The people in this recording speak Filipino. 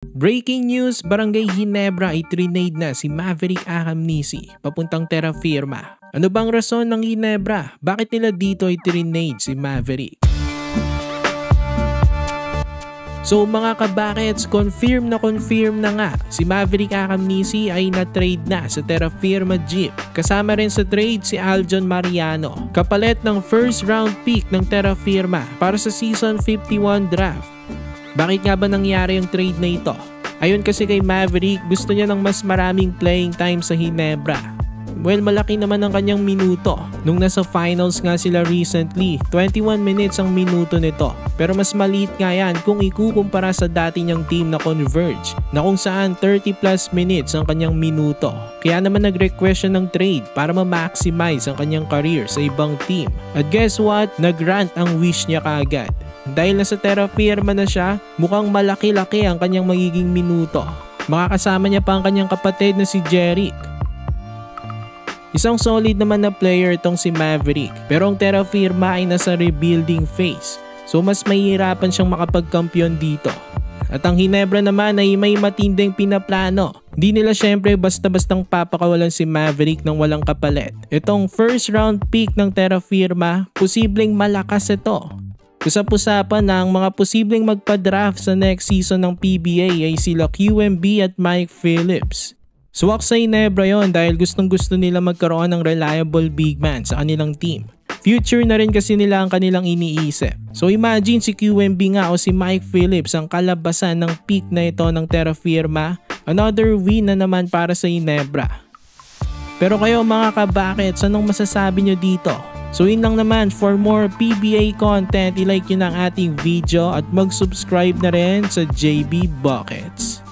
Breaking news, Barangay Ginebra ay trinade na si Maverick Ahamnisi papuntang Terra Firma. Ano bang rason ng Ginebra? Bakit nila dito ay trinade si Maverick? So mga kabakets, confirm na nga si Maverick Ahamnisi ay na-trade na sa Terra Firma Jeep. Kasama rin sa trade si Aljon Mariano, kapalit ng first round pick ng Terra Firma para sa Season 51 draft. Bakit nga ba nangyari yung trade na ito? Ayon kasi kay Maverick, gusto niya ng mas maraming playing time sa Ginebra. Well, malaki naman ang kanyang minuto. Nung nasa finals nga sila recently, 21 minutes ang minuto nito. Pero mas maliit nga yan kung ikukumpara sa dati niyang team na Converge, na kung saan 30 plus minutes ang kanyang minuto. Kaya naman nag-request siya ng trade para ma-maximize ang kanyang career sa ibang team. At guess what? Nag-grant ang wish niya kaagad. Dahil nasa Terra Firma na siya, mukhang malaki-laki ang kanyang magiging minuto. Makakasama niya pa ang kanyang kapatid na si Jerick. Isang solid naman na player itong si Maverick, pero ang Terra Firma ay nasa rebuilding phase, so mas mahihirapan siyang makapagkampiyon dito. At ang Ginebra naman ay may matinding pinaplano. Hindi nila syempre basta-bastang papakawalan si Maverick ng walang kapalit. Itong first round pick ng Terra Firma, posibleng malakas ito. Usap-usapan na ang mga posibleng magpa-draft sa next season ng PBA ay sila QMB at Mike Phillips. Swak sa Ginebra yon dahil gustong-gusto nila magkaroon ng reliable big man sa kanilang team. Future na rin kasi nila ang kanilang iniisip. So imagine si QMB nga o si Mike Phillips ang kalabasan ng pick na ito ng Terra Firma. Another win na naman para sa Ginebra. Pero kayo mga kabakets, anong masasabi nyo dito? So yun lang naman, for more PBA content, i-like nyo ng ating video at mag-subscribe na rin sa JB Buckets.